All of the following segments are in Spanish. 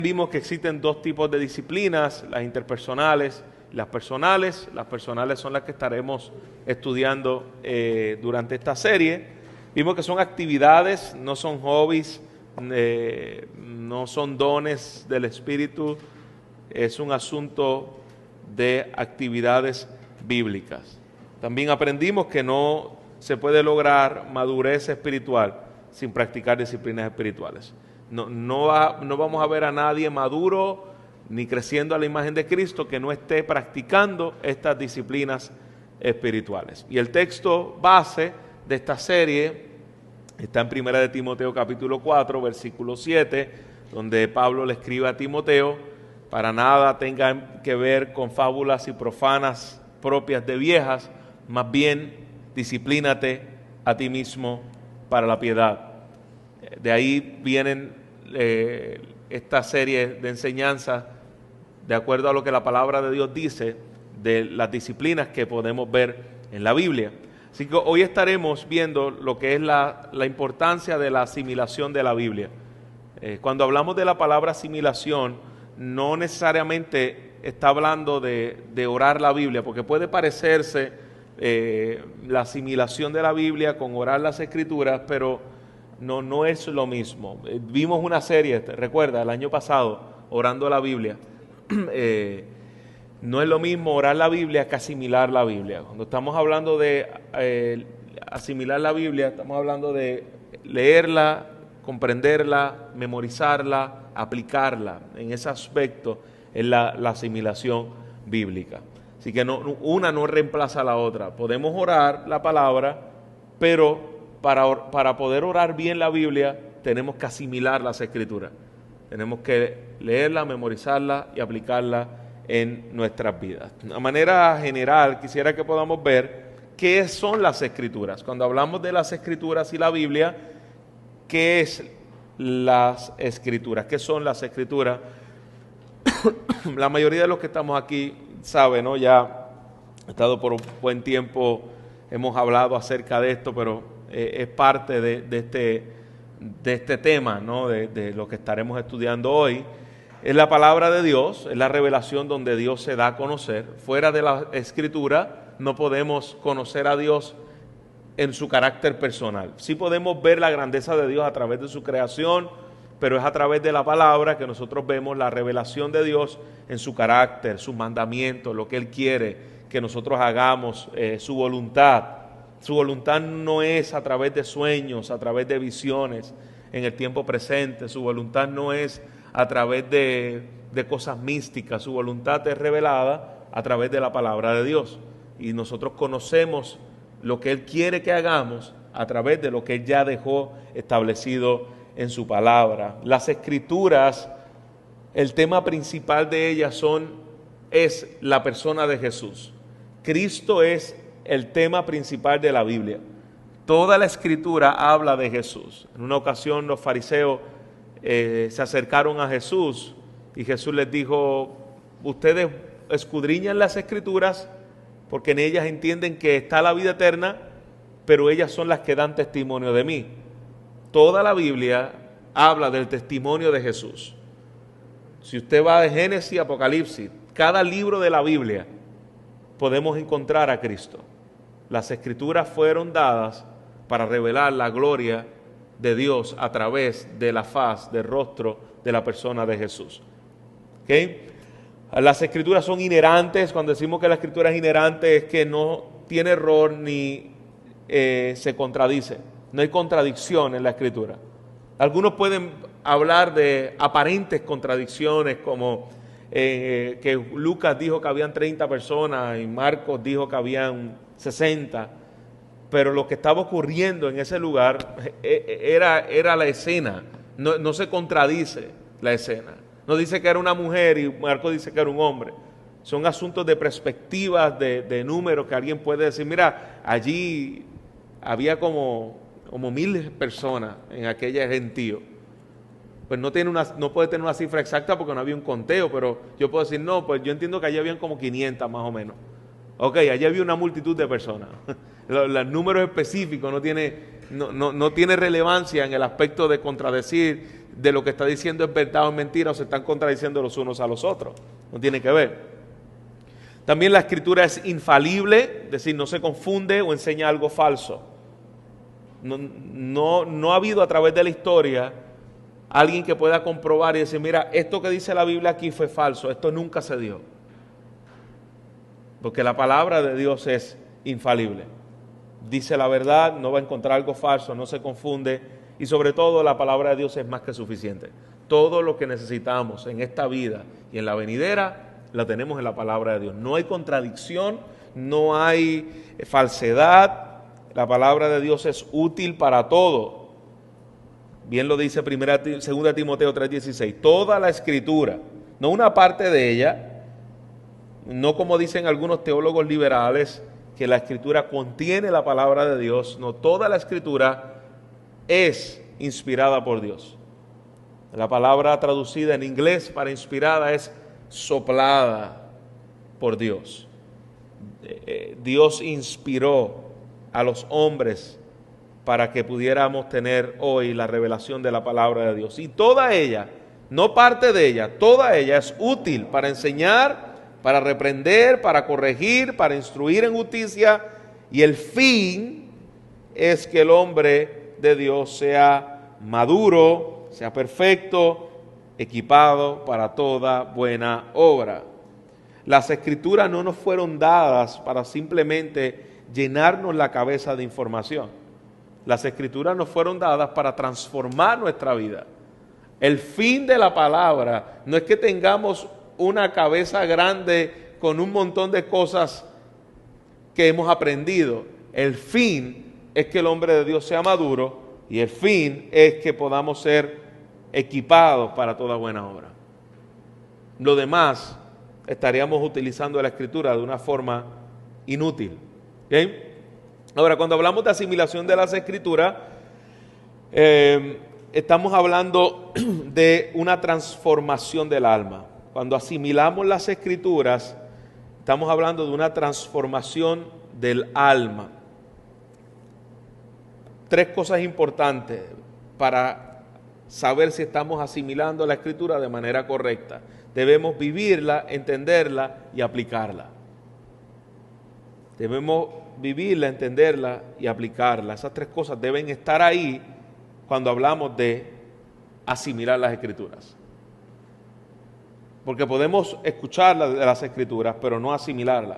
Vimos que existen dos tipos de disciplinas, las interpersonales y las personales. Las personales son las que estaremos estudiando durante esta serie. Vimos que son actividades, no son hobbies, no son dones del Espíritu, es un asunto de actividades bíblicas. También aprendimos que no se puede lograr madurez espiritual sin practicar disciplinas espirituales. No vamos a ver a nadie maduro ni creciendo a la imagen de Cristo que no esté practicando estas disciplinas espirituales. Y el texto base de esta serie está en 1 de Timoteo capítulo 4, versículo 7, donde Pablo le escribe a Timoteo: para nada tengan que ver con fábulas y profanas propias de viejas, más bien disciplínate a ti mismo para la piedad. De ahí vienen esta serie de enseñanzas de acuerdo a lo que la palabra de Dios dice de las disciplinas que podemos ver en la Biblia. Así que hoy estaremos viendo lo que es la importancia de la asimilación de la Biblia. Cuando hablamos de la palabra asimilación, no necesariamente está hablando de orar la Biblia, porque puede parecerse la asimilación de la Biblia con orar las Escrituras, pero no es lo mismo. Vimos una serie, recuerda, el año pasado, orando la Biblia. No es lo mismo orar la Biblia que asimilar la Biblia. Cuando estamos hablando de asimilar la Biblia, estamos hablando de leerla, comprenderla, memorizarla, aplicarla. En ese aspecto es la asimilación bíblica. Así que una no reemplaza a la otra. Podemos orar la palabra, pero para poder orar bien la Biblia tenemos que asimilar las Escrituras. Tenemos que leerla, memorizarla y aplicarla en nuestras vidas. De una manera general, quisiera que podamos ver qué son las Escrituras. Cuando hablamos de las Escrituras y la Biblia, ¿qué es las Escrituras? ¿Qué son las Escrituras? La mayoría de los que estamos aquí saben, ¿no? Ya he estado por un buen tiempo, hemos hablado acerca de esto, pero es parte de este tema, ¿no? De lo que estaremos estudiando hoy. Es la palabra de Dios, es la revelación donde Dios se da a conocer. Fuera de la Escritura no podemos conocer a Dios en su carácter personal. Sí podemos ver la grandeza de Dios a través de su creación, pero es a través de la palabra que nosotros vemos la revelación de Dios en su carácter, sus mandamientos, lo que Él quiere que nosotros hagamos, su voluntad. Su voluntad no es a través de sueños, a través de visiones en el tiempo presente. Su voluntad no es a través de cosas místicas. Su voluntad es revelada a través de la palabra de Dios. Y nosotros conocemos lo que Él quiere que hagamos a través de lo que Él ya dejó establecido en su palabra. Las Escrituras, el tema principal de ellas es la persona de Jesús. Cristo es el tema principal de la Biblia. Toda la Escritura habla de Jesús. En una ocasión los fariseos se acercaron a Jesús y Jesús les dijo: ustedes escudriñan las Escrituras porque en ellas entienden que está la vida eterna, pero ellas son las que dan testimonio de mí. Toda la Biblia habla del testimonio de Jesús. Si usted va de Génesis a Apocalipsis, cada libro de la Biblia podemos encontrar a Cristo. Las Escrituras fueron dadas para revelar la gloria de Dios a través de la faz, del rostro de la persona de Jesús. ¿Okay? Las Escrituras son inerrantes. Cuando decimos que la Escritura es inerrante es que no tiene error ni se contradice. No hay contradicción en la Escritura. Algunos pueden hablar de aparentes contradicciones, como que Lucas dijo que habían 30 personas y Marcos dijo que habían 60, pero lo que estaba ocurriendo en ese lugar era la escena. No se contradice la escena. No dice que era una mujer y Marcos dice que era un hombre. Son asuntos de perspectivas, de números, que alguien puede decir: mira, allí había como 1000 personas en aquella gentío. Pues no puede tener una cifra exacta porque no había un conteo, pero yo puedo decir: no, pues yo entiendo que allí habían como 500 más o menos. Ok, allí había una multitud de personas. Los números específicos no tiene relevancia en el aspecto de contradecir de lo que está diciendo es verdad o es mentira, o se están contradiciendo los unos a los otros. No tiene que ver. También la Escritura es infalible, es decir, no se confunde o enseña algo falso. No ha habido a través de la historia alguien que pueda comprobar y decir, mira, esto que dice la Biblia aquí fue falso, esto nunca se dio. Porque la palabra de Dios es infalible. Dice la verdad, no va a encontrar algo falso, no se confunde, y sobre todo la palabra de Dios es más que suficiente. Todo lo que necesitamos en esta vida y en la venidera, la tenemos en la palabra de Dios. No hay contradicción, no hay falsedad. La palabra de Dios es útil para todo. Bien lo dice 2 Timoteo 3:16. Toda la Escritura, no una parte de ella, no como dicen algunos teólogos liberales, que la Escritura contiene la palabra de Dios. No, toda la Escritura es inspirada por Dios. La palabra traducida en inglés para inspirada es soplada por Dios. Dios inspiró a los hombres para que pudiéramos tener hoy la revelación de la palabra de Dios. Y toda ella, no parte de ella, toda ella es útil para enseñar, para reprender, para corregir, para instruir en justicia, y el fin es que el hombre de Dios sea maduro, sea perfecto, equipado para toda buena obra. Las Escrituras no nos fueron dadas para simplemente llenarnos la cabeza de información. Las Escrituras nos fueron dadas para transformar nuestra vida. El fin de la palabra no es que tengamos una cabeza grande con un montón de cosas que hemos aprendido. El fin es que el hombre de Dios sea maduro, y el fin es que podamos ser equipados para toda buena obra. Lo demás, estaríamos utilizando la Escritura de una forma inútil. ¿Okay? Ahora, cuando hablamos de asimilación de las Escrituras, estamos hablando de una transformación del alma. Cuando asimilamos las Escrituras, estamos hablando de una transformación del alma. Tres cosas importantes para saber si estamos asimilando la Escritura de manera correcta. Debemos vivirla, entenderla y aplicarla. Debemos vivirla, entenderla y aplicarla. Esas tres cosas deben estar ahí cuando hablamos de asimilar las Escrituras. Porque podemos escuchar las Escrituras, pero no asimilarlas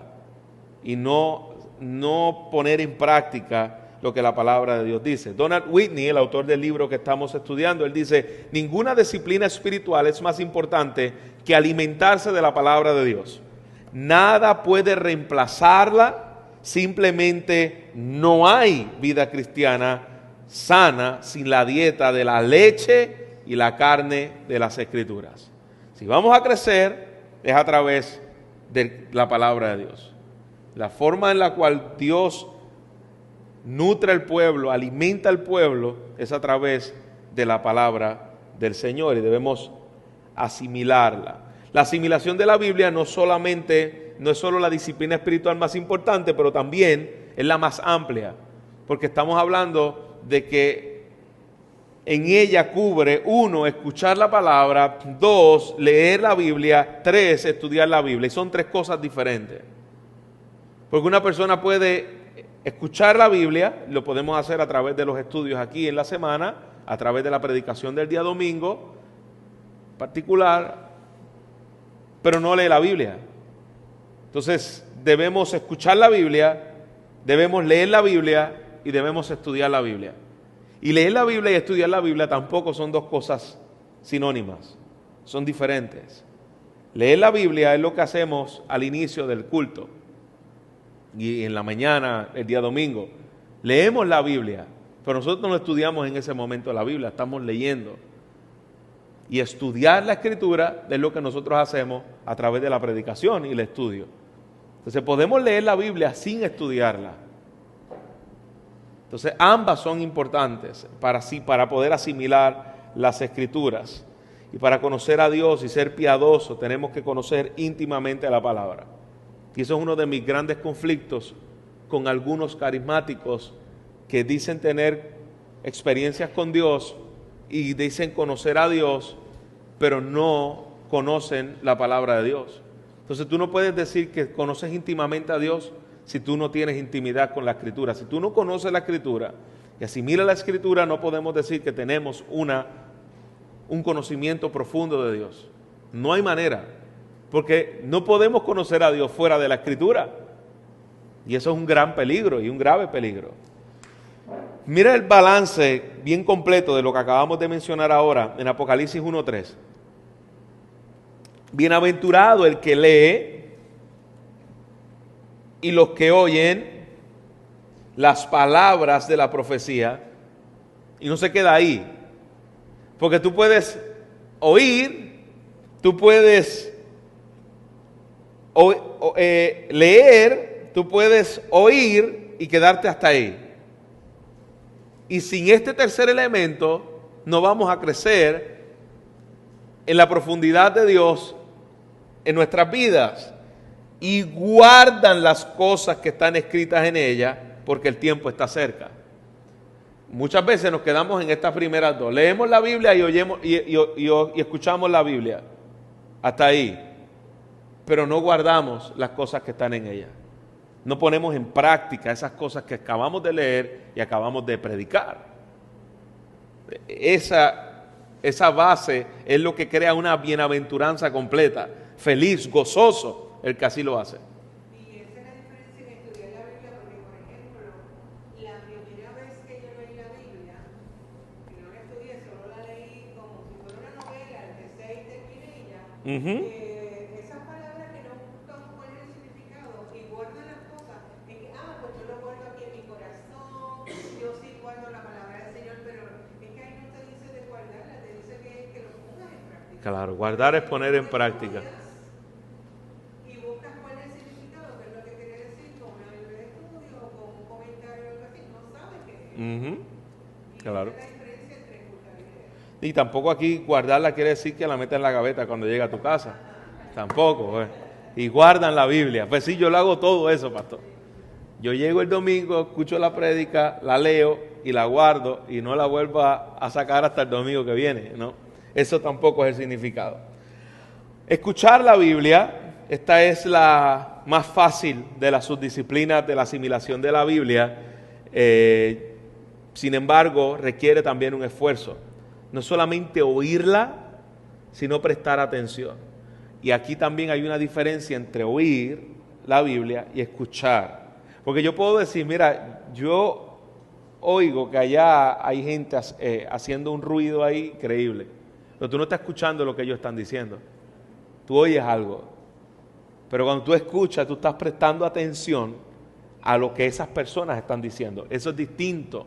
y no poner en práctica lo que la palabra de Dios dice. Donald Whitney, el autor del libro que estamos estudiando, él dice, ninguna disciplina espiritual es más importante que alimentarse de la palabra de Dios. Nada puede reemplazarla, simplemente no hay vida cristiana sana sin la dieta de la leche y la carne de las Escrituras. Si vamos a crecer, es a través de la palabra de Dios. La forma en la cual Dios nutre al pueblo, alimenta al pueblo, es a través de la palabra del Señor, y debemos asimilarla. La asimilación de la Biblia no es solo la disciplina espiritual más importante, pero también es la más amplia, porque estamos hablando de que en ella cubre, 1, escuchar la palabra, 2, leer la Biblia, 3, estudiar la Biblia, y son tres cosas diferentes. Porque una persona puede escuchar la Biblia, lo podemos hacer a través de los estudios aquí en la semana, a través de la predicación del día domingo, particular, pero no lee la Biblia. Entonces, debemos escuchar la Biblia, debemos leer la Biblia y debemos estudiar la Biblia. Y leer la Biblia y estudiar la Biblia tampoco son dos cosas sinónimas, son diferentes. Leer la Biblia es lo que hacemos al inicio del culto y en la mañana, el día domingo. Leemos la Biblia, pero nosotros no estudiamos en ese momento la Biblia, estamos leyendo. Y estudiar la Escritura es lo que nosotros hacemos a través de la predicación y el estudio. Entonces podemos leer la Biblia sin estudiarla. Entonces ambas son importantes para poder asimilar las Escrituras. Y para conocer a Dios y ser piadoso tenemos que conocer íntimamente la palabra. Y eso es uno de mis grandes conflictos con algunos carismáticos que dicen tener experiencias con Dios y dicen conocer a Dios, pero no conocen la palabra de Dios. Entonces tú no puedes decir que conoces íntimamente a Dios si tú no tienes intimidad con la Escritura. Si tú no conoces la Escritura y asimilas la Escritura, no podemos decir que tenemos un conocimiento profundo de Dios. No hay manera, porque no podemos conocer a Dios fuera de la Escritura. Y eso es un gran peligro y un grave peligro. Mira el balance bien completo de lo que acabamos de mencionar ahora en Apocalipsis 1:3. Bienaventurado el que lee y los que oyen las palabras de la profecía. Y no se queda ahí. Porque tú puedes oír, tú puedes leer, tú puedes oír y quedarte hasta ahí. Y sin este tercer elemento no vamos a crecer en la profundidad de Dios en nuestras vidas. Y guardan las cosas que están escritas en ella porque el tiempo está cerca. Muchas veces nos quedamos en estas primeras dos. Leemos la Biblia y oyemos y escuchamos la Biblia. Hasta ahí. Pero no guardamos las cosas que están en ella. No ponemos en práctica esas cosas que acabamos de leer y acabamos de predicar. Esa base es lo que crea una bienaventuranza completa. Feliz, gozoso, el que así lo hace. Y esa es la diferencia en estudiar la Biblia, porque por ejemplo, la primera vez que yo leí la Biblia, que no la estudié, solo la leí como si fuera una novela, empecé y terminé y ya. Esas palabras que no buscan cuál es el significado y guardan las cosas, es que, pues yo lo guardo aquí en mi corazón, yo sí guardo la palabra del Señor, pero es que ahí no te dice de guardarla, te dice que lo pongas en práctica. Claro, guardar es poner en práctica. Y buscas cuál es el significado, qué es lo que quiere decir con una Biblia de estudio o con un comentario o algo así, no sabes qué es. Claro. Esa es la diferencia entre escuchar y leer. Y tampoco aquí guardarla quiere decir que la metas en la gaveta cuando llega a tu casa. Tampoco. Y guardan la Biblia. Pues sí, yo lo hago todo eso, pastor. Yo llego el domingo, escucho la prédica, la leo y la guardo y no la vuelvo a sacar hasta el domingo que viene, ¿no? Eso tampoco es el significado. Escuchar la Biblia, esta es la más fácil de las subdisciplinas de la asimilación de la Biblia. Sin embargo, requiere también un esfuerzo. No solamente oírla, sino prestar atención. Y aquí también hay una diferencia entre oír la Biblia y escuchar. Porque yo puedo decir, mira, yo oigo que allá hay gente haciendo un ruido ahí increíble. Pero tú no estás escuchando lo que ellos están diciendo. Tú oyes algo. Pero cuando tú escuchas, tú estás prestando atención a lo que esas personas están diciendo. Eso es distinto.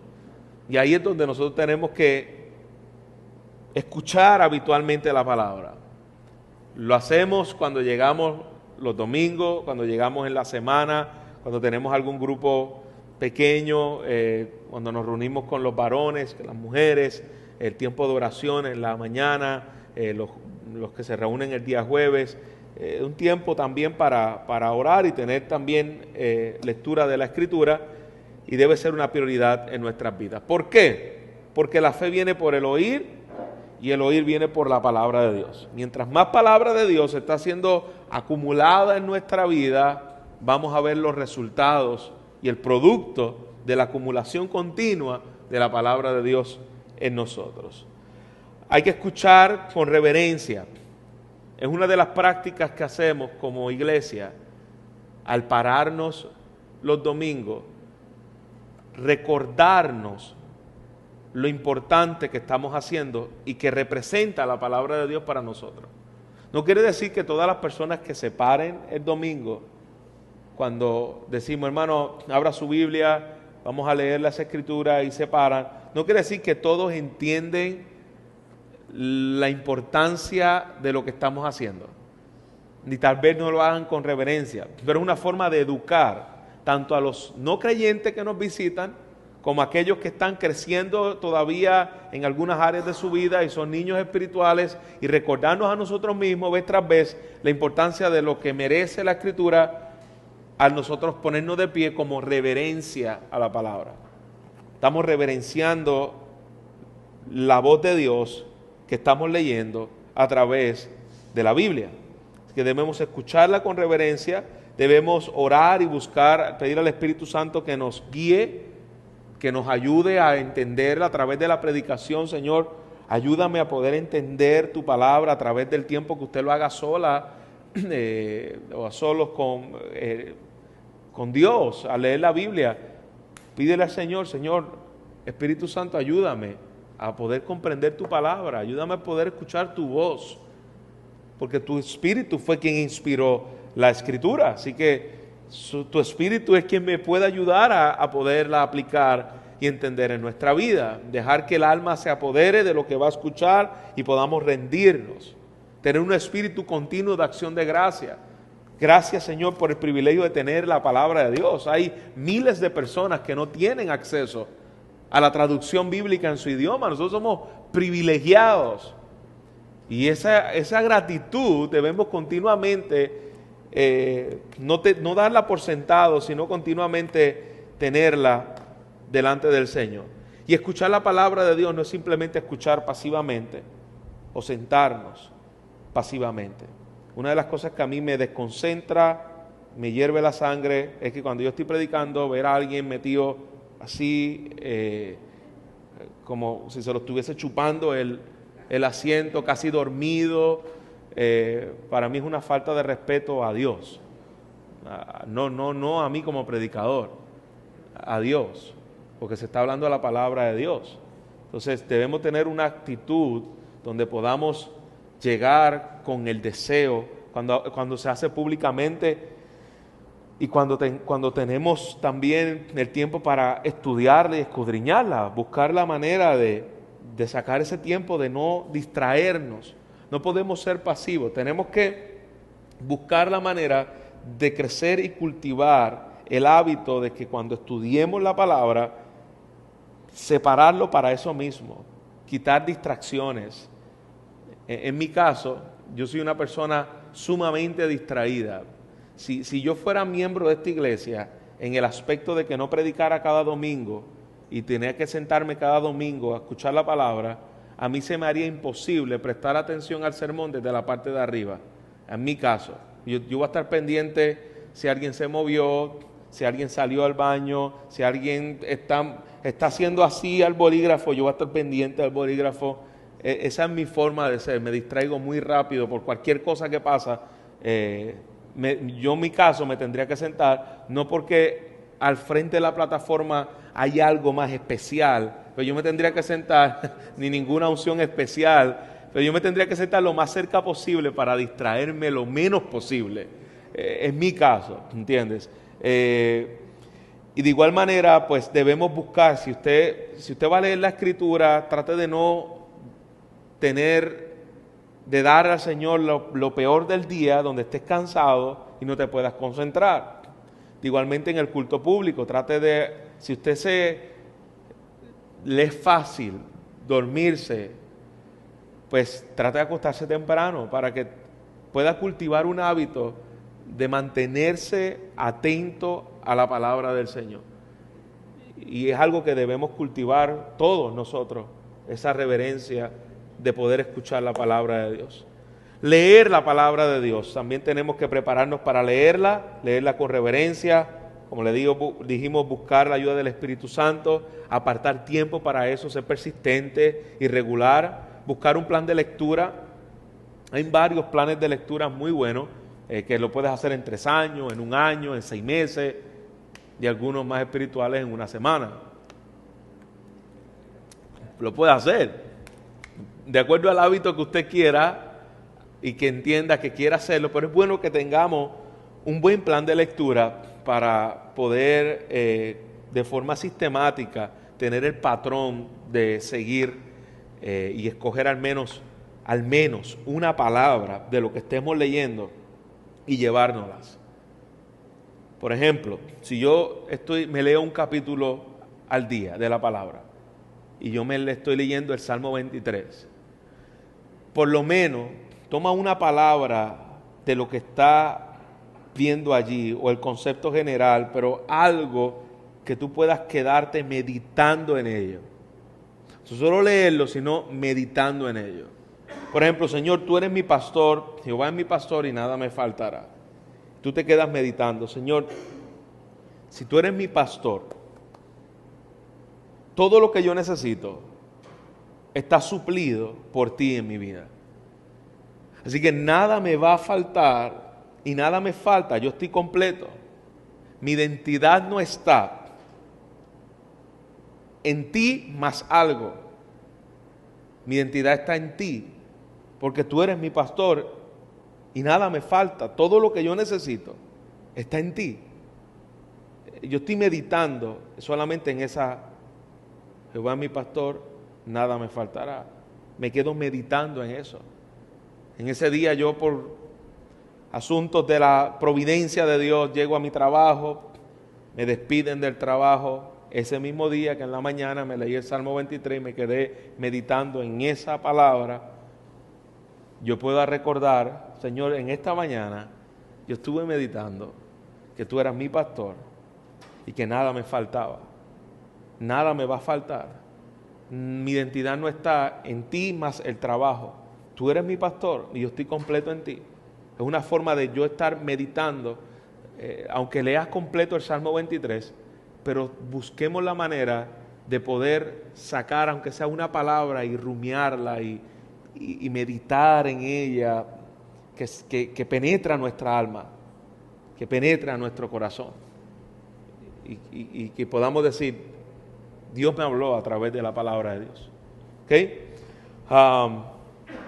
Y ahí es donde nosotros tenemos que escuchar habitualmente la palabra. Lo hacemos cuando llegamos los domingos, cuando llegamos en la semana, cuando tenemos algún grupo pequeño, cuando nos reunimos con los varones, con las mujeres, el tiempo de oración en la mañana, los que se reúnen el día jueves, un tiempo también para orar y tener también lectura de la Escritura, y debe ser una prioridad en nuestras vidas. ¿Por qué? Porque la fe viene por el oír y el oír viene por la palabra de Dios. Mientras más palabra de Dios está siendo acumulada en nuestra vida, vamos a ver los resultados y el producto de la acumulación continua de la palabra de Dios en nosotros. Hay que escuchar con reverencia. Es una de las prácticas que hacemos como iglesia al pararnos los domingos, recordarnos lo importante que estamos haciendo y que representa la palabra de Dios para nosotros. No quiere decir que todas las personas que se paren el domingo, cuando decimos, hermano, abra su Biblia, vamos a leer las Escrituras y se paran, no quiere decir que todos entienden la importancia de lo que estamos haciendo, ni tal vez no lo hagan con reverencia, pero es una forma de educar tanto a los no creyentes que nos visitan, como a aquellos que están creciendo todavía en algunas áreas de su vida y son niños espirituales, y recordarnos a nosotros mismos vez tras vez la importancia de lo que merece la Escritura al nosotros ponernos de pie como reverencia a la palabra. Estamos reverenciando la voz de Dios que estamos leyendo a través de la Biblia. Así que debemos escucharla con reverencia, debemos orar y buscar, pedir al Espíritu Santo que nos guíe, que nos ayude a entenderla a través de la predicación. Señor, ayúdame a poder entender tu palabra a través del tiempo que usted lo haga sola o a solos con Dios, a leer la Biblia. Pídele al Señor, Señor, Espíritu Santo, ayúdame a poder comprender tu palabra, ayúdame a poder escuchar tu voz, porque tu Espíritu fue quien inspiró la Escritura, así que tu Espíritu es quien me puede ayudar a poderla aplicar y entender en nuestra vida, dejar que el alma se apodere de lo que va a escuchar y podamos rendirnos, tener un espíritu continuo de acción de gracia. Gracias, Señor, por el privilegio de tener la palabra de Dios. Hay miles de personas que no tienen acceso a la traducción bíblica en su idioma. Nosotros somos privilegiados y esa gratitud debemos continuamente no darla por sentado, sino continuamente tenerla delante del Señor. Y escuchar la palabra de Dios no es simplemente escuchar pasivamente o sentarnos pasivamente. Una de las cosas que a mí me desconcentra, me hierve la sangre, es que cuando yo estoy predicando, ver a alguien metido así, como si se lo estuviese chupando el asiento, casi dormido, para mí es una falta de respeto a Dios. No a mí como predicador, a Dios, porque se está hablando de la palabra de Dios. Entonces debemos tener una actitud donde podamos llegar con el deseo, cuando se hace públicamente y cuando tenemos también el tiempo para estudiarla y escudriñarla, buscar la manera de sacar ese tiempo, de no distraernos. No podemos ser pasivos, tenemos que buscar la manera de crecer y cultivar el hábito de que cuando estudiemos la palabra, separarlo para eso mismo, quitar distracciones. En mi caso, yo soy una persona sumamente distraída. Si yo fuera miembro de esta iglesia, en el aspecto de que no predicara cada domingo y tenía que sentarme cada domingo a escuchar la palabra, a mí se me haría imposible prestar atención al sermón desde la parte de arriba. En mi caso, yo voy a estar pendiente si alguien se movió, si alguien salió al baño, si alguien está haciendo así al bolígrafo, yo voy a estar pendiente al bolígrafo. Esa es mi forma de ser, me distraigo muy rápido por cualquier cosa que pasa. Yo en mi caso me tendría que sentar, no porque al frente de la plataforma hay algo más especial, pero yo me tendría que sentar, ni ninguna unción especial, pero yo me tendría que sentar lo más cerca posible para distraerme lo menos posible. Es mi caso, ¿entiendes? Y de igual manera, pues debemos buscar, si usted va a leer la Escritura, trate de no de dar al Señor lo peor del día, donde estés cansado y no te puedas concentrar. Igualmente en el culto público, si usted le es fácil dormirse, pues trate de acostarse temprano para que pueda cultivar un hábito de mantenerse atento a la palabra del Señor. Y es algo que debemos cultivar todos nosotros, esa reverencia de poder escuchar la palabra de Dios. Leer la palabra de Dios, también tenemos que prepararnos para leerla con reverencia, como dijimos, buscar la ayuda del Espíritu Santo, apartar tiempo para eso, ser persistente y regular, buscar un plan de lectura. Hay varios planes de lectura muy buenos, que lo puedes hacer en 3 años, en 1 año, en 6 meses, y algunos más espirituales en 1 semana. Lo puede hacer, de acuerdo al hábito que usted quiera y que entienda que quiera hacerlo, pero es bueno que tengamos un buen plan de lectura para poder de forma sistemática tener el patrón de seguir y escoger al menos una palabra de lo que estemos leyendo y llevárnoslas. Por ejemplo, si yo me leo un capítulo al día de la palabra y yo me estoy leyendo el Salmo 23, por lo menos toma una palabra de lo que está viendo allí o el concepto general, pero algo que tú puedas quedarte meditando en ello. solo leerlo, sino meditando en ello. Por ejemplo, Señor, tú eres mi pastor, Jehová es mi pastor y nada me faltará. Tú te quedas meditando, Señor, si tú eres mi pastor, todo lo que yo necesito está suplido por ti en mi vida. Así que nada me va a faltar y nada me falta, yo estoy completo. Mi identidad no está en ti más algo. Mi identidad está en ti, porque tú eres mi pastor y nada me falta. Todo lo que yo necesito está en ti. Yo estoy meditando solamente en esa, Jehová es mi pastor, nada me faltará. Me quedo meditando en eso. En ese día yo, por asuntos de la providencia de Dios, llego a mi trabajo, me despiden del trabajo. Ese mismo día que en la mañana me leí el Salmo 23 y me quedé meditando en esa palabra, yo puedo recordar, Señor, en esta mañana yo estuve meditando que tú eras mi pastor y que nada me faltaba, nada me va a faltar. Mi identidad no está en ti más el trabajo. Tú eres mi pastor y yo estoy completo en ti. Es una forma de yo estar meditando, aunque leas completo el Salmo 23, pero busquemos la manera de poder sacar, aunque sea una palabra, y rumiarla y meditar en ella, que penetra nuestra alma, que penetra nuestro corazón. Y que podamos decir, Dios me habló a través de la palabra de Dios. ¿Ok?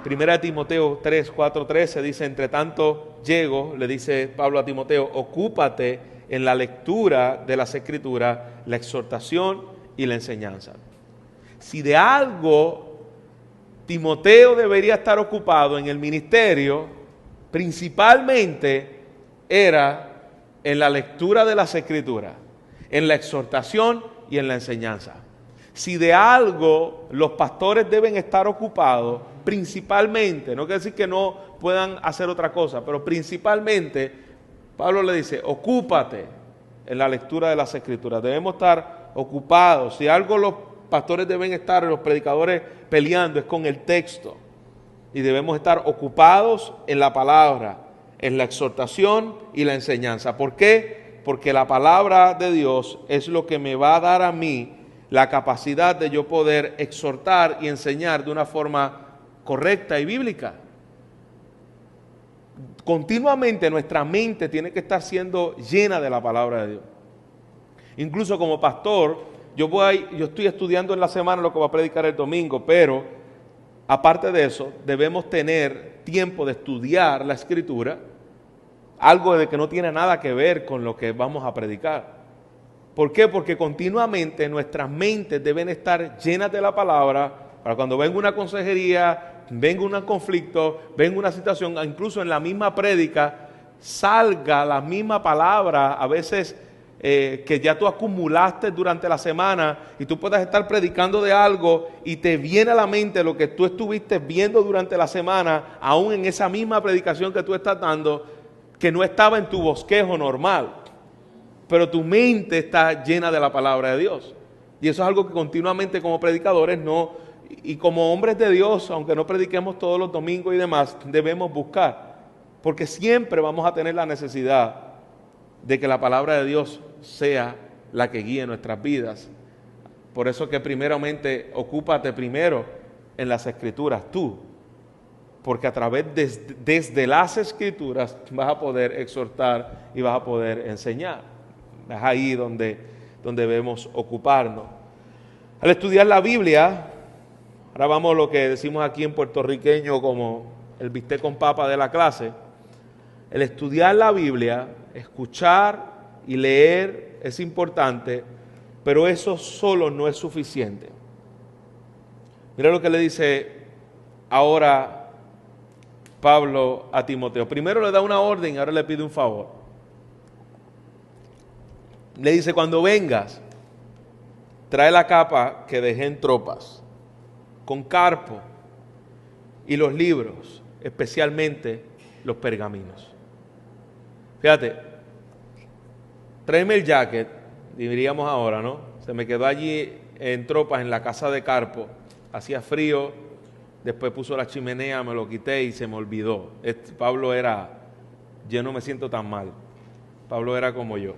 Primera de Timoteo 3, 4, 13 dice, entre tanto llego, le dice Pablo a Timoteo, ocúpate en la lectura de las Escrituras, la exhortación y la enseñanza. Si de algo Timoteo debería estar ocupado en el ministerio, principalmente era en la lectura de las Escrituras, en la exhortación y en la enseñanza. Si de algo los pastores deben estar ocupados, principalmente, no quiere decir que no puedan hacer otra cosa, pero principalmente, Pablo le dice, ocúpate en la lectura de las Escrituras. Debemos estar ocupados. Si algo los pastores deben estar, los predicadores peleando, es con el texto. Y debemos estar ocupados en la palabra, en la exhortación y la enseñanza. ¿Por qué? Porque la palabra de Dios es lo que me va a dar a mí la capacidad de yo poder exhortar y enseñar de una forma correcta y bíblica. Continuamente nuestra mente tiene que estar siendo llena de la palabra de Dios. Incluso como pastor, yo estoy estudiando en la semana lo que voy a predicar el domingo, pero aparte de eso, debemos tener tiempo de estudiar la Escritura, algo de que no tiene nada que ver con lo que vamos a predicar. ¿Por qué? Porque continuamente nuestras mentes deben estar llenas de la palabra para cuando venga una consejería, venga un conflicto, venga una situación, incluso en la misma prédica, salga la misma palabra, a veces que ya tú acumulaste durante la semana y tú puedas estar predicando de algo y te viene a la mente lo que tú estuviste viendo durante la semana, aún en esa misma predicación que tú estás dando, que no estaba en tu bosquejo normal, pero tu mente está llena de la palabra de Dios. Y eso es algo que continuamente como predicadores y como hombres de Dios, aunque no prediquemos todos los domingos y demás, debemos buscar, porque siempre vamos a tener la necesidad de que la palabra de Dios sea la que guíe nuestras vidas. Por eso que primeramente, ocúpate primero en las Escrituras tú, porque a través desde las Escrituras vas a poder exhortar y vas a poder enseñar. Es ahí donde debemos ocuparnos. Al estudiar la Biblia, ahora vamos a lo que decimos aquí en puertorriqueño como el bistec con papa de la clase. El estudiar la Biblia, escuchar y leer es importante, pero eso solo no es suficiente. Mira lo que le dice ahora Pablo a Timoteo. Primero le da una orden y ahora le pide un favor. Le dice, cuando vengas, trae la capa que dejé en Tropas, con Carpo y los libros, especialmente los pergaminos. Fíjate, tráeme el jacket, diríamos ahora, ¿no? Se me quedó allí en Tropas, en la casa de Carpo, hacía frío, después puso la chimenea, me lo quité y se me olvidó. Pablo era, yo no me siento tan mal. Pablo era como yo.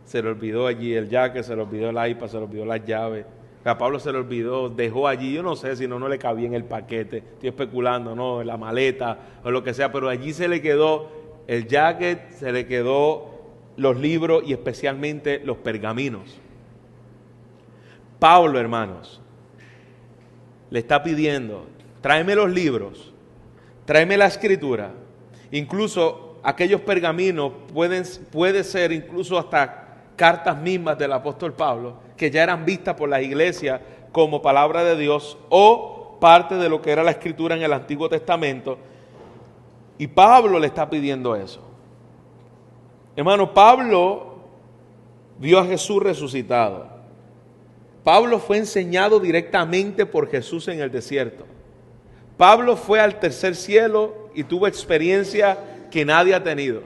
Se le olvidó allí el jacket, se le olvidó el iPad, se le olvidó las llaves. A Pablo se le olvidó, dejó allí, yo no sé si no le cabía en el paquete, estoy especulando, no, en la maleta o lo que sea, pero allí se le quedó el jacket, se le quedó los libros y especialmente los pergaminos. Pablo, hermanos, le está pidiendo, tráeme los libros, tráeme la escritura, incluso aquellos pergaminos puede ser incluso hasta cartas mismas del apóstol Pablo, que ya eran vistas por las iglesias como palabra de Dios o parte de lo que era la escritura en el Antiguo Testamento. Y Pablo le está pidiendo eso. Hermano, Pablo vio a Jesús resucitado. Pablo fue enseñado directamente por Jesús en el desierto. Pablo fue al tercer cielo y tuvo experiencia que nadie ha tenido.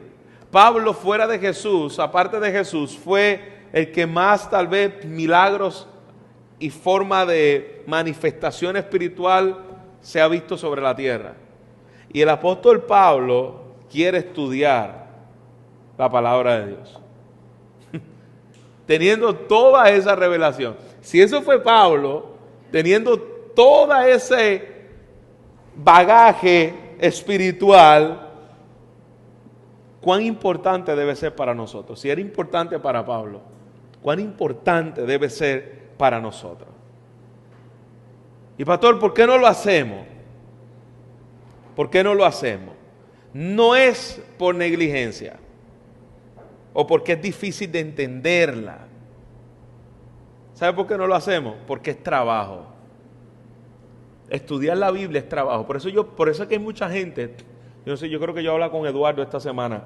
Pablo, fuera de Jesús, aparte de Jesús, fue el que más tal vez milagros y forma de manifestación espiritual se ha visto sobre la tierra. Y el apóstol Pablo quiere estudiar la palabra de Dios. Teniendo toda esa revelación. Si eso fue Pablo, teniendo todo ese bagaje espiritual, ¿cuán importante debe ser para nosotros? Si era importante para Pablo, ¿cuán importante debe ser para nosotros? Y pastor, ¿por qué no lo hacemos? ¿Por qué no lo hacemos? No es por negligencia o porque es difícil de entenderla. ¿Sabe por qué no lo hacemos? Porque es trabajo. Estudiar la Biblia es trabajo. Por eso es que hay mucha gente. Yo no sé, yo creo que yo hablaba con Eduardo esta semana.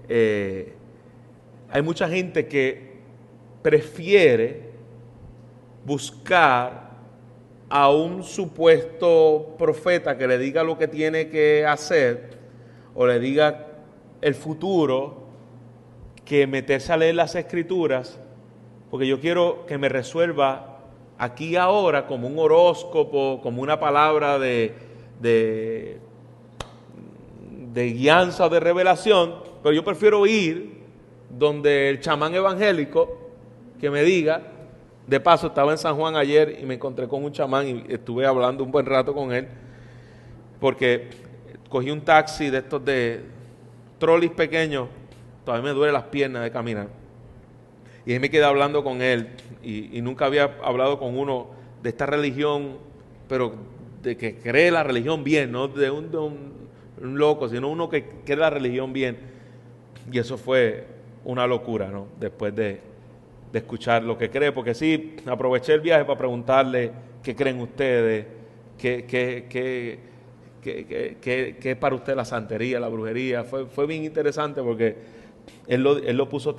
Hay mucha gente que prefiere buscar a un supuesto profeta que le diga lo que tiene que hacer o le diga el futuro, que meterse a leer las escrituras, porque yo quiero que me resuelva aquí y ahora como un horóscopo, como una palabra de guianza, de revelación, pero yo prefiero ir donde el chamán evangélico que me diga. De paso, estaba en San Juan ayer y me encontré con un chamán y estuve hablando un buen rato con él, porque cogí un taxi de estos de trolis pequeños, todavía me duele las piernas de caminar, y ahí me quedé hablando con él, y nunca había hablado con uno de esta religión, pero de que cree la religión bien, no de un loco, sino uno que cree la religión bien. Y eso fue una locura, ¿no? Después de escuchar lo que cree, porque sí, aproveché el viaje para preguntarle qué creen ustedes, qué es para usted la santería, la brujería. Fue bien interesante porque él lo puso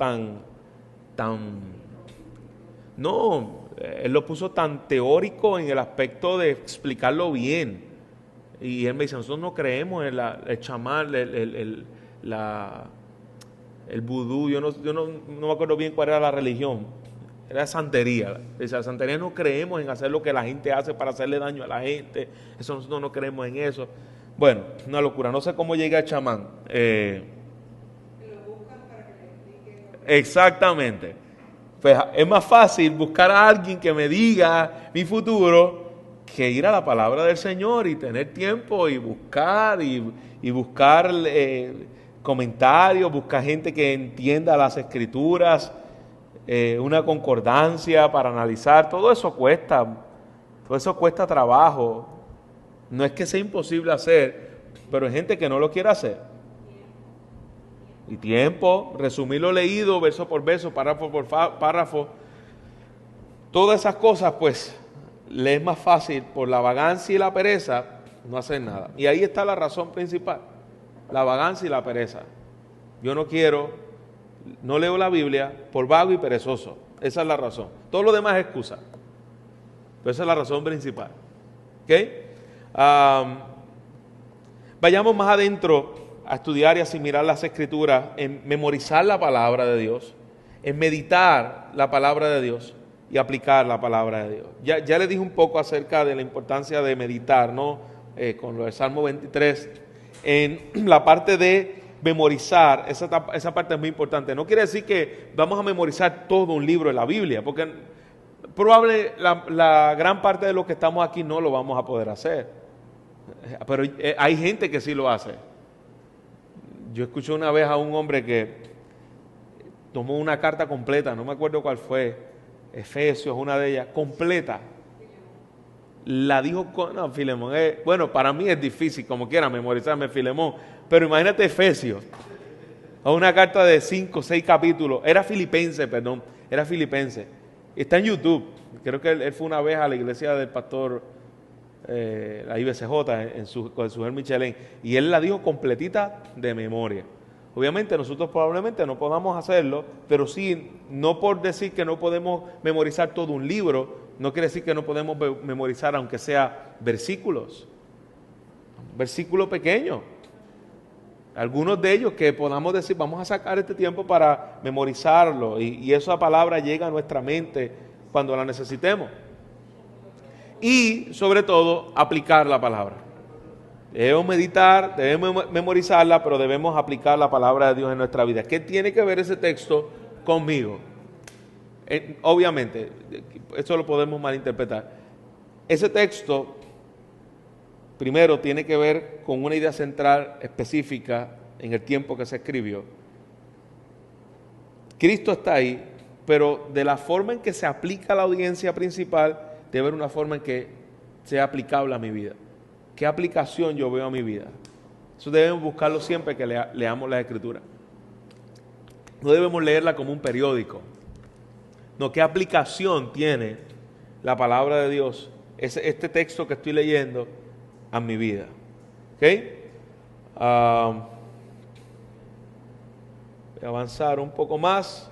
él lo puso tan teórico en el aspecto de explicarlo bien. Y él me dice, nosotros no creemos en el chamán, el vudú, yo no me acuerdo bien cuál era la religión, era santería. Dice, la santería no creemos en hacer lo que la gente hace para hacerle daño a la gente, eso nosotros no creemos en eso. Bueno, una locura, no sé cómo llega el chamán. Exactamente. Pues es más fácil buscar a alguien que me diga mi futuro que ir a la palabra del Señor y tener tiempo y buscar comentarios, buscar gente que entienda las escrituras, una concordancia para analizar. Todo eso cuesta trabajo. No es que sea imposible hacer, pero hay gente que no lo quiere hacer. Y tiempo, resumir lo leído, verso por verso, párrafo por párrafo. Todas esas cosas, pues, le es más fácil por la vagancia y la pereza no hacer nada. Y ahí está la razón principal. La vagancia y la pereza. Yo no leo la Biblia por vago y perezoso. Esa es la razón. Todo lo demás es excusa. Pero esa es la razón principal. ¿Ok? Vayamos más adentro a estudiar y asimilar las escrituras, en memorizar la palabra de Dios, en meditar la palabra de Dios. y aplicar la palabra de Dios. Ya le dije un poco acerca de la importancia de meditar, ¿no? Con lo del Salmo 23, en la parte de memorizar, esa parte es muy importante. No quiere decir que vamos a memorizar todo un libro de la Biblia, porque la gran parte de los que estamos aquí no lo vamos a poder hacer. Pero hay gente que sí lo hace. Yo escuché una vez a un hombre que tomó una carta completa, no me acuerdo cuál fue, Efesios, una de ellas, completa. La dijo no, Filemón, bueno, para mí es difícil, como quiera, memorizarme Filemón, pero imagínate Efesios, a una carta de 5 o 6 capítulos, era filipense. Está en YouTube, creo que él fue una vez a la iglesia del pastor, la IBCJ, con su Michelén, y él la dijo completita de memoria. Obviamente nosotros probablemente no podamos hacerlo, pero sí, no por decir que no podemos memorizar todo un libro, no quiere decir que no podemos memorizar aunque sea versículos pequeños. Algunos de ellos que podamos decir, vamos a sacar este tiempo para memorizarlo y esa palabra llega a nuestra mente cuando la necesitemos. Y sobre todo, aplicar la palabra. Debemos meditar, debemos memorizarla, pero debemos aplicar la palabra de Dios en nuestra vida. ¿Qué tiene que ver ese texto conmigo? Obviamente, eso lo podemos malinterpretar. Ese texto, primero, tiene que ver con una idea central específica en el tiempo que se escribió. Cristo está ahí, pero de la forma en que se aplica a la audiencia principal, debe haber una forma en que sea aplicable a mi vida. ¿Qué aplicación yo veo a mi vida? Eso debemos buscarlo siempre que leamos la Escritura. No debemos leerla como un periódico. No, ¿qué aplicación tiene la palabra de Dios, este texto que estoy leyendo, a mi vida? ¿Ok? Voy a avanzar un poco más.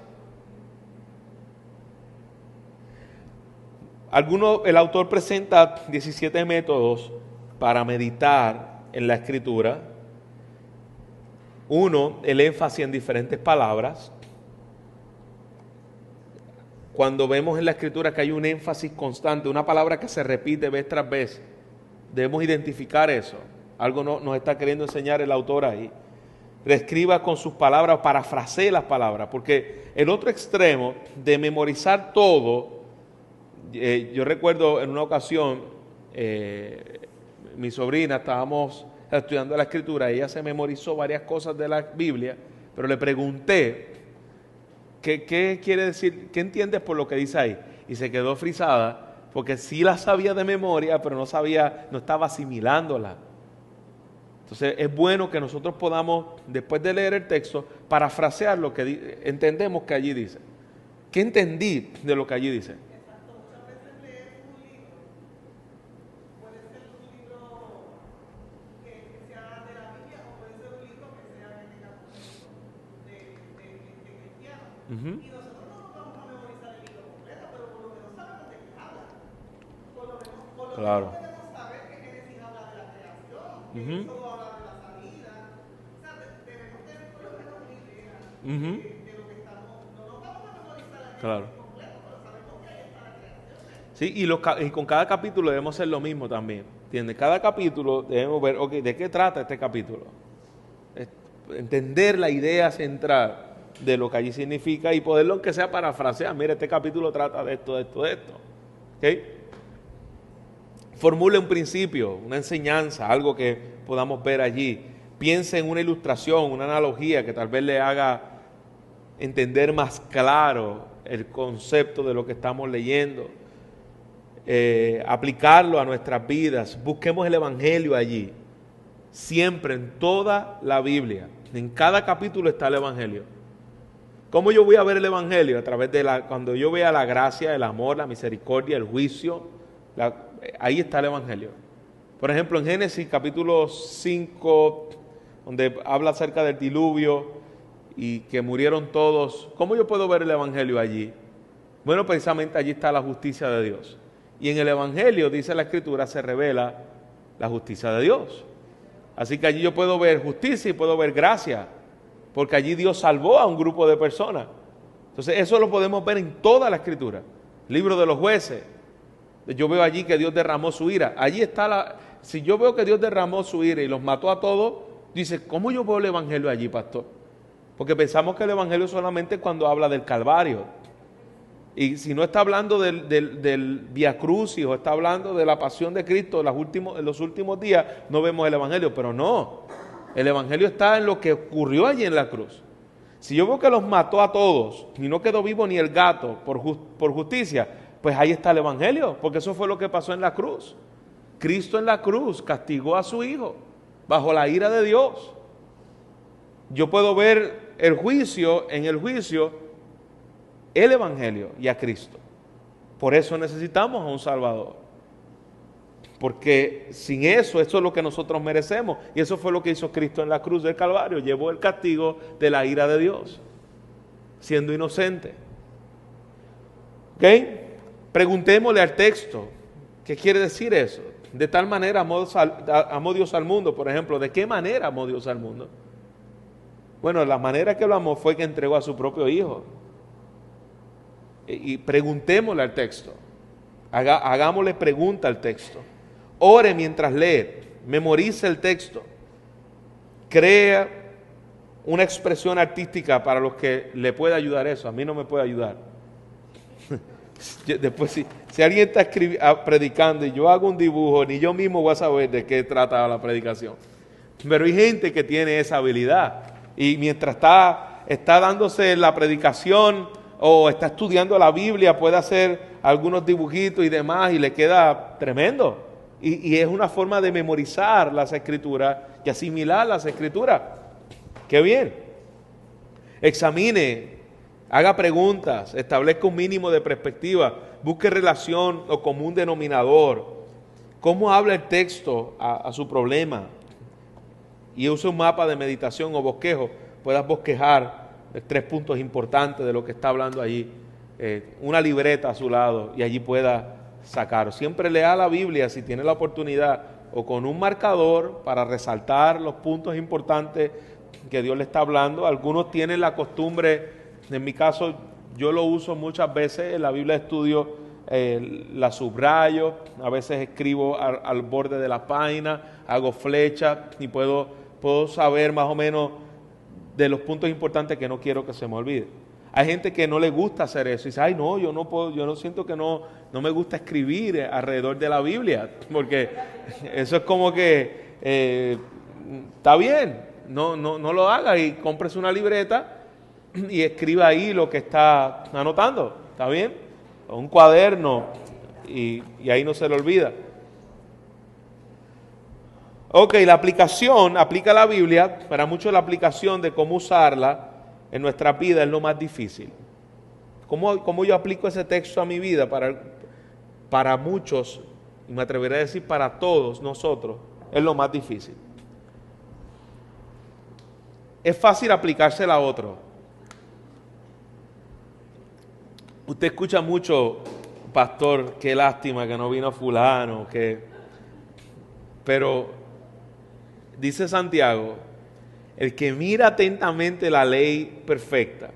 El autor presenta 17 métodos para meditar en la Escritura. Uno, el énfasis en diferentes palabras. Cuando vemos en la Escritura que hay un énfasis constante, una palabra que se repite vez tras vez, debemos identificar eso. Algo nos está queriendo enseñar el autor ahí. Reescriba con sus palabras, parafrasee las palabras, porque el otro extremo de memorizar todo, yo recuerdo en una ocasión, mi sobrina, estábamos estudiando la Escritura, ella se memorizó varias cosas de la Biblia, pero le pregunté, ¿qué quiere decir? ¿Qué entiendes por lo que dice ahí? Y se quedó frisada, porque sí la sabía de memoria, pero no estaba asimilándola. Entonces es bueno que nosotros podamos, después de leer el texto, parafrasear lo que entendemos que allí dice. ¿Qué entendí de lo que allí dice? Exacto, muchas veces leer un libro, puede ser un libro que sea de la Biblia o puede ser un libro que sea en este caso de cristiano. Y nosotros no nos vamos a memorizar el libro completo, pero por lo menos sabemos de qué habla. Por lo menos Claro. debemos saber que Génesis habla de la creación, que Éxodo habla de la salida. O sea, debemos tener por lo menos una idea de lo que estamos. No nos vamos a memorizar el Claro. libro completo, pero sabemos que ahí está la creación. Sí, y con cada capítulo debemos hacer lo mismo también. ¿Entiendes? Cada capítulo debemos ver, ok, ¿de qué trata este capítulo? Entender la idea central de lo que allí significa y poderlo, aunque sea parafrasear. Mira, este capítulo trata de esto, de esto, de esto. ¿Ok? Formule un principio, una enseñanza, algo que podamos ver allí. Piense en una ilustración, una analogía que tal vez le haga entender más claro el concepto de lo que estamos leyendo. Aplicarlo a nuestras vidas. Busquemos el Evangelio allí. Siempre, en toda la Biblia, en cada capítulo está el Evangelio. ¿Cómo yo voy a ver el Evangelio? A través de cuando yo vea la gracia, el amor, la misericordia, el juicio, ahí está el Evangelio. Por ejemplo, en Génesis capítulo 5, donde habla acerca del diluvio y que murieron todos, ¿cómo yo puedo ver el Evangelio allí? Bueno, precisamente allí está la justicia de Dios. Y en el Evangelio, dice la Escritura, se revela la justicia de Dios. Así que allí yo puedo ver justicia y puedo ver gracia, porque allí Dios salvó a un grupo de personas. Entonces eso lo podemos ver en toda la Escritura. Libro de los Jueces. Yo veo allí que Dios derramó su ira. Allí está si yo veo que Dios derramó su ira y los mató a todos, dice, ¿cómo yo veo el Evangelio allí, pastor? Porque pensamos que el Evangelio solamente cuando habla del Calvario. Y si no está hablando del Vía Crucis o está hablando de la pasión de Cristo en los últimos días, no vemos el Evangelio. Pero no, el Evangelio está en lo que ocurrió allí en la cruz. Si yo veo que los mató a todos y no quedó vivo ni el gato por justicia, pues ahí está el Evangelio, porque eso fue lo que pasó en la cruz. Cristo en la cruz castigó a su Hijo bajo la ira de Dios. Yo puedo ver en el juicio, el Evangelio y a Cristo. Por eso necesitamos a un Salvador. Porque sin eso es lo que nosotros merecemos. Y eso fue lo que hizo Cristo en la cruz del Calvario. Llevó el castigo de la ira de Dios, siendo inocente. ¿Ok? Preguntémosle al texto, ¿qué quiere decir eso? De tal manera amó Dios al mundo, por ejemplo. ¿De qué manera amó Dios al mundo? Bueno, la manera que lo amó fue que entregó a su propio Hijo. Y preguntémosle al texto. Hagámosle pregunta al texto. Ore mientras lee. Memorice el texto. Crea una expresión artística para los que le pueda ayudar eso. A mí no me puede ayudar. Después, si alguien está predicando y yo hago un dibujo, ni yo mismo voy a saber de qué trata la predicación. Pero hay gente que tiene esa habilidad. Y mientras está dándose la predicación o está estudiando la Biblia, puede hacer algunos dibujitos y demás y le queda tremendo. Y es una forma de memorizar las Escrituras y asimilar las Escrituras. ¡Qué bien! Examine, haga preguntas, establezca un mínimo de perspectiva, busque relación o común denominador. ¿Cómo habla el texto a su problema? Y use un mapa de meditación o bosquejo, puedas bosquejar 3 puntos importantes de lo que está hablando allí, una libreta a su lado y allí pueda sacar. Siempre lea la Biblia si tiene la oportunidad o con un marcador para resaltar los puntos importantes que Dios le está hablando. Algunos tienen la costumbre, en mi caso yo lo uso muchas veces, en la Biblia de estudio la subrayo, a veces escribo al borde de la página, hago flechas y puedo saber más o menos de los puntos importantes que no quiero que se me olvide. Hay gente que no le gusta hacer eso y dice, ay no, yo no siento que no me gusta escribir alrededor de la Biblia, porque eso es como que está bien, no lo haga y cómprese una libreta y escriba ahí lo que está anotando, ¿está bien? O un cuaderno y ahí no se le olvida. Ok, la aplicación, aplica la Biblia, para muchos la aplicación de cómo usarla en nuestra vida es lo más difícil. ¿Cómo yo aplico ese texto a mi vida? Para muchos, y me atreveré a decir para todos nosotros, es lo más difícil. Es fácil aplicársela a otro. Usted escucha mucho, pastor, qué lástima que no vino fulano, pero dice Santiago, el que mira atentamente la ley perfecta,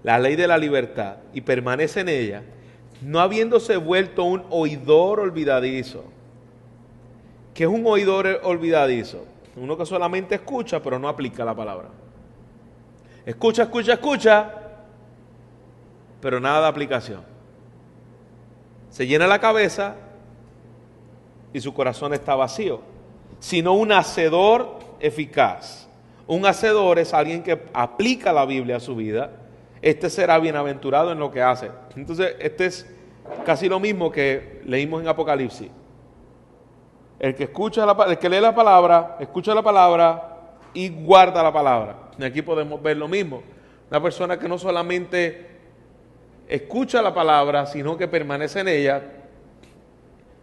la ley de la libertad, y permanece en ella, no habiéndose vuelto un oidor olvidadizo. ¿Qué es un oidor olvidadizo? Uno que solamente escucha, pero no aplica la palabra. Escucha, pero nada de aplicación. Se llena la cabeza y su corazón está vacío. Sino un hacedor eficaz. Un hacedor es alguien que aplica la Biblia a su vida. Este será bienaventurado en lo que hace. Entonces, este es casi lo mismo que leímos en Apocalipsis. El que lee la palabra, escucha la palabra y guarda la palabra. Y aquí podemos ver lo mismo. Una persona que no solamente escucha la palabra, sino que permanece en ella,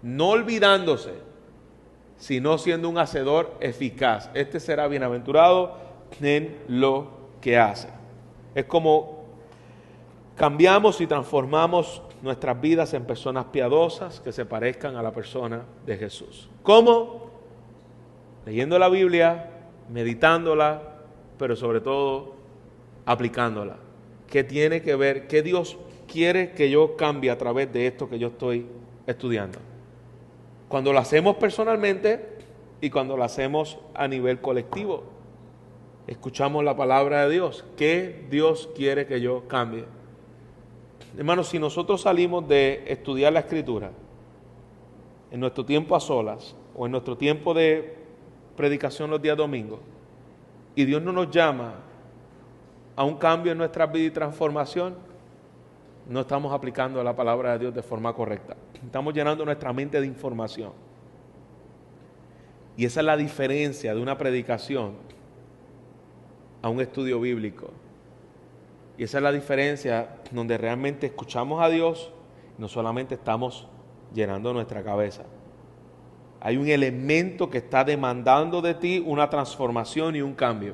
no olvidándose, sino siendo un hacedor eficaz. Este será bienaventurado en lo que hace. Es como cambiamos y transformamos nuestras vidas en personas piadosas que se parezcan a la persona de Jesús. ¿Cómo? Leyendo la Biblia, meditándola, pero sobre todo aplicándola. ¿Qué tiene que ver? ¿Qué Dios quiere que yo cambie a través de esto que yo estoy estudiando? Cuando lo hacemos personalmente y cuando lo hacemos a nivel colectivo. Escuchamos la palabra de Dios. ¿Qué Dios quiere que yo cambie? Hermanos, si nosotros salimos de estudiar la Escritura en nuestro tiempo a solas o en nuestro tiempo de predicación los días domingos, y Dios no nos llama a un cambio en nuestra vida y transformación, no estamos aplicando la palabra de Dios de forma correcta. Estamos llenando nuestra mente de información. Y esa es la diferencia de una predicación a un estudio bíblico. Y esa es la diferencia donde realmente escuchamos a Dios, no solamente estamos llenando nuestra cabeza. Hay un elemento que está demandando de ti una transformación y un cambio.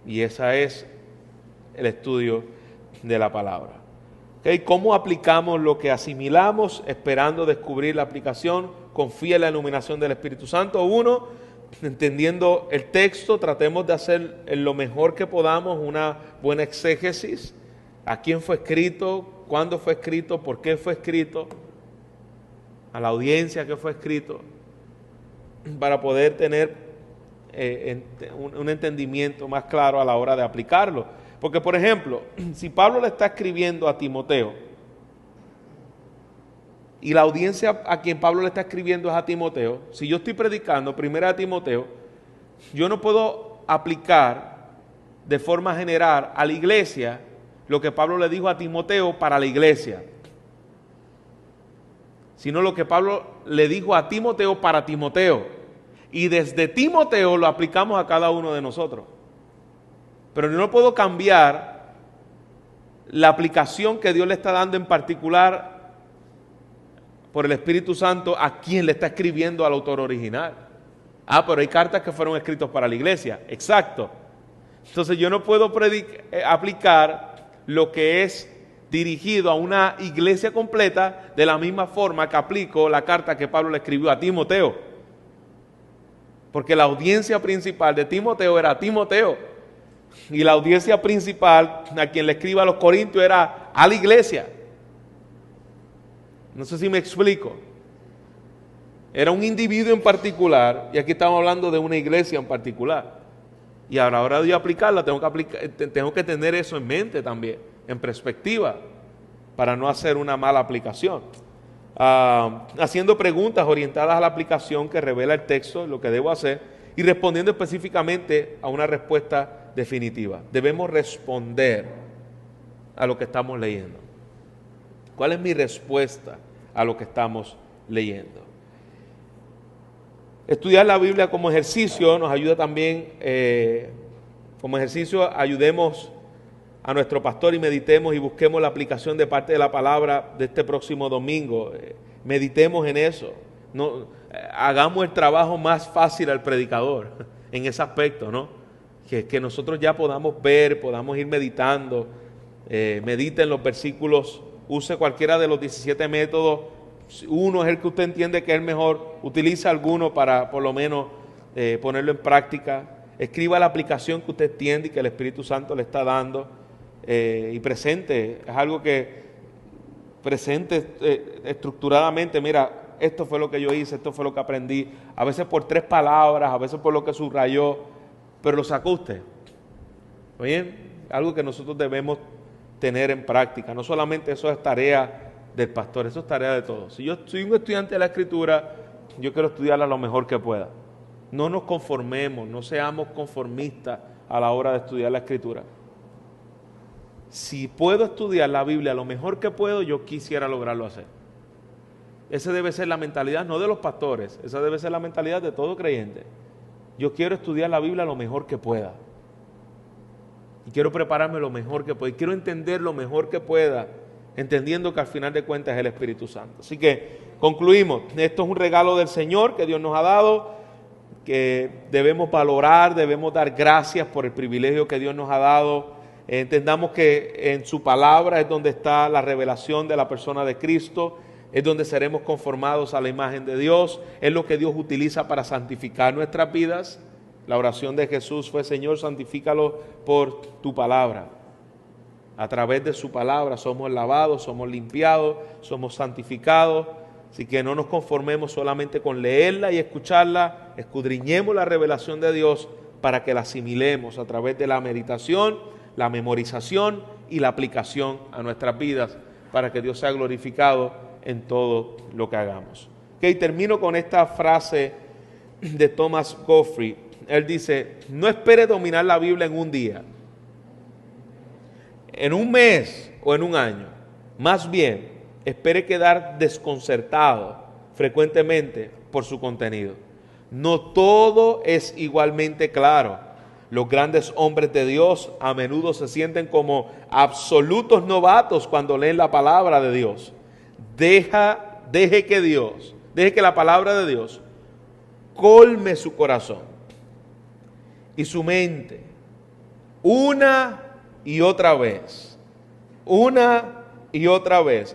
Y ese es el estudio de la palabra. ¿Okay? ¿Cómo aplicamos lo que asimilamos esperando descubrir la aplicación? Confía en la iluminación del Espíritu Santo. Uno, entendiendo el texto, tratemos de hacer lo mejor que podamos una buena exégesis. ¿A quién fue escrito? ¿Cuándo fue escrito? ¿Por qué fue escrito? A la audiencia que fue escrito, para poder tener un entendimiento más claro a la hora de aplicarlo. Porque, por ejemplo, si Pablo le está escribiendo a Timoteo, y la audiencia a quien Pablo le está escribiendo es a Timoteo, si yo estoy predicando primero a Timoteo, yo no puedo aplicar de forma general a la iglesia lo que Pablo le dijo a Timoteo para la iglesia, sino lo que Pablo le dijo a Timoteo para Timoteo. Y desde Timoteo lo aplicamos a cada uno de nosotros. Pero yo no puedo cambiar la aplicación que Dios le está dando en particular por el Espíritu Santo a quien le está escribiendo al autor original. Pero hay cartas que fueron escritas para la iglesia. Exacto. Entonces yo no puedo aplicar lo que es dirigido a una iglesia completa de la misma forma que aplico la carta que Pablo le escribió a Timoteo. Porque la audiencia principal de Timoteo era Timoteo. Y la audiencia principal a quien le escribe a los Corintios era a la iglesia. No sé si me explico. Era un individuo en particular, y aquí estamos hablando de una iglesia en particular. Y a la hora de aplicarla, tengo que tener eso en mente también, en perspectiva, para no hacer una mala aplicación. Haciendo preguntas orientadas a la aplicación que revela el texto, lo que debo hacer, y respondiendo específicamente a una respuesta definitiva. Debemos responder a lo que estamos leyendo. ¿Cuál es mi respuesta a lo que estamos leyendo? Estudiar la Biblia como ejercicio nos ayuda también, como ejercicio ayudemos a nuestro pastor y meditemos y busquemos la aplicación de parte de la palabra de este próximo domingo. Meditemos en eso. No, hagamos el trabajo más fácil al predicador en ese aspecto, ¿no? Que nosotros ya podamos ver, podamos ir meditando. Mediten los versículos, use cualquiera de los 17 métodos. Uno es el que usted entiende que es el mejor, utiliza alguno para por lo menos ponerlo en práctica. Escriba la aplicación que usted entiende y que el Espíritu Santo le está dando y presente. Es algo que presente estructuradamente. Mira, esto fue lo que yo hice, esto fue lo que aprendí. A veces por 3 palabras, a veces por lo que subrayó, pero lo sacó usted. ¿Bien? Algo que nosotros debemos tener en práctica. No solamente eso es tarea del pastor, eso es tarea de todos. Si yo soy un estudiante de la Escritura, yo quiero estudiarla lo mejor que pueda. No nos conformemos, no seamos conformistas a la hora de estudiar la Escritura. Si puedo estudiar la Biblia lo mejor que puedo, yo quisiera lograrlo hacer. Esa debe ser la mentalidad, no de los pastores, esa debe ser la mentalidad de todo creyente. Yo quiero estudiar la Biblia lo mejor que pueda. Y quiero prepararme lo mejor que pueda. Y quiero entender lo mejor que pueda, entendiendo que al final de cuentas es el Espíritu Santo. Así que concluimos. Esto es un regalo del Señor que Dios nos ha dado, que debemos valorar, debemos dar gracias por el privilegio que Dios nos ha dado. Entendamos que en su palabra es donde está la revelación de la persona de Cristo, es donde seremos conformados a la imagen de Dios, es lo que Dios utiliza para santificar nuestras vidas. La oración de Jesús fue: Señor, santifícalo por tu palabra. A través de su palabra somos lavados, somos limpiados, somos santificados. Así que no nos conformemos solamente con leerla y escucharla, escudriñemos la revelación de Dios para que la asimilemos a través de la meditación, la memorización y la aplicación a nuestras vidas, para que Dios sea glorificado en todo lo que hagamos. Ok, termino con esta frase de Thomas Goffrey. Él dice: no espere dominar la Biblia en un día, en un mes o en un año. Más bien, espere quedar desconcertado frecuentemente por su contenido. No todo es igualmente claro. Los grandes hombres de Dios a menudo se sienten como absolutos novatos cuando leen la palabra de Dios. Deje que la palabra de Dios colme su corazón y su mente una y otra vez,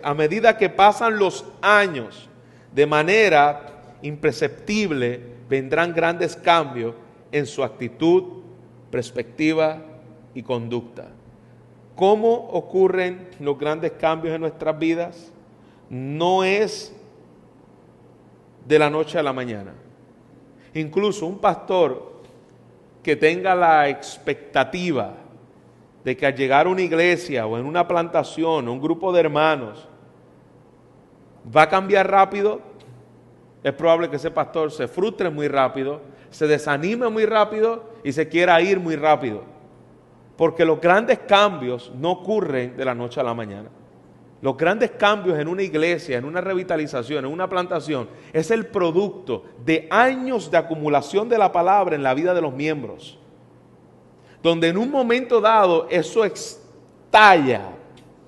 a medida que pasan los años. De manera imperceptible vendrán grandes cambios en su actitud, perspectiva y conducta. ¿Cómo ocurren los grandes cambios en nuestras vidas? No es de la noche a la mañana. Incluso un pastor que tenga la expectativa de que al llegar a una iglesia o en una plantación o un grupo de hermanos va a cambiar rápido, es probable que ese pastor se frustre muy rápido, se desanime muy rápido y se quiera ir muy rápido. Porque los grandes cambios no ocurren de la noche a la mañana. Los grandes cambios en una iglesia, en una revitalización, en una plantación, es el producto de años de acumulación de la palabra en la vida de los miembros. Donde en un momento dado eso estalla,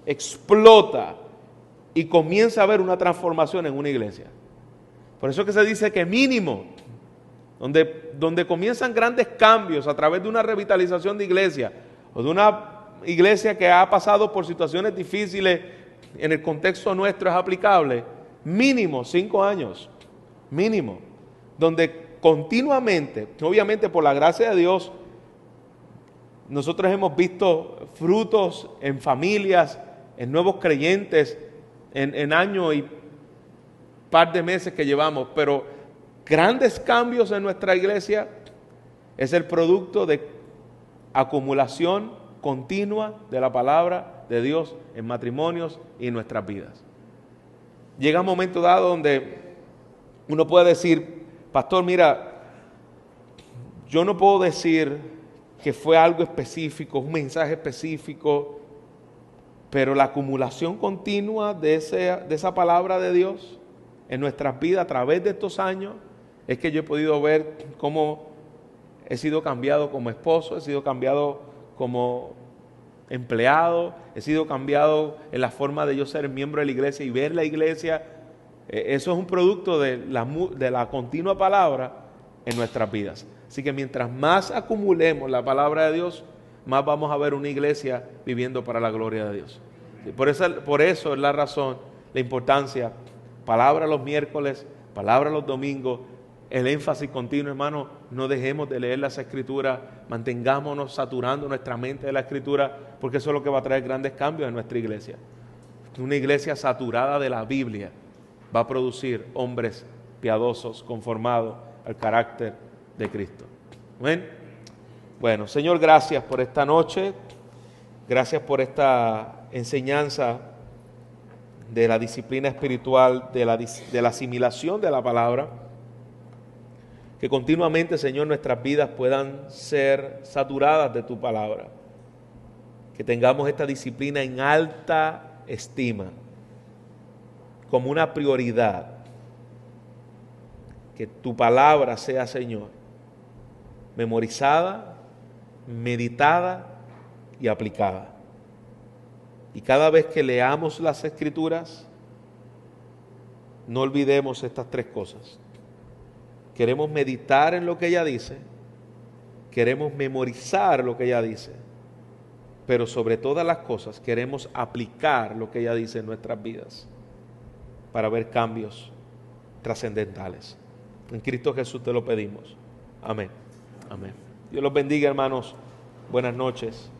explota y comienza a haber una transformación en una iglesia. Por eso que se dice que mínimo, donde comienzan grandes cambios a través de una revitalización de iglesia o de una iglesia que ha pasado por situaciones difíciles en el contexto nuestro es aplicable, mínimo 5 años, mínimo, donde continuamente, obviamente por la gracia de Dios, nosotros hemos visto frutos en familias, en nuevos creyentes, en años y par de meses que llevamos, pero grandes cambios en nuestra iglesia es el producto de acumulación continua de la palabra de Dios en matrimonios y en nuestras vidas. Llega un momento dado donde uno puede decir: pastor, mira, yo no puedo decir que fue algo específico, un mensaje específico, pero la acumulación continua de esa palabra de Dios en nuestras vidas a través de estos años es que yo he podido ver cómo he sido cambiado como esposo, he sido cambiado como empleado, he sido cambiado en la forma de yo ser miembro de la iglesia y ver la iglesia. Eso es un producto de la continua palabra en nuestras vidas. Así que mientras más acumulemos la palabra de Dios, más vamos a ver una iglesia viviendo para la gloria de Dios. Por eso es la razón, la importancia, palabra los miércoles, palabra los domingos, el énfasis continuo, hermano. No dejemos de leer las Escrituras, mantengámonos saturando nuestra mente de la Escritura, porque eso es lo que va a traer grandes cambios en nuestra iglesia. Una iglesia saturada de la Biblia va a producir hombres piadosos, conformados al carácter de Cristo. ¿Amén? Bueno, Señor, gracias por esta noche, gracias por esta enseñanza de la disciplina espiritual, de la asimilación de la palabra. Que continuamente, Señor, nuestras vidas puedan ser saturadas de tu palabra. Que tengamos esta disciplina en alta estima, como una prioridad. Que tu palabra sea, Señor, memorizada, meditada y aplicada. Y cada vez que leamos las Escrituras, no olvidemos estas 3 cosas. Queremos meditar en lo que ella dice, queremos memorizar lo que ella dice, pero sobre todas las cosas queremos aplicar lo que ella dice en nuestras vidas para ver cambios trascendentales. En Cristo Jesús te lo pedimos. Amén. Amén. Dios los bendiga, hermanos. Buenas noches.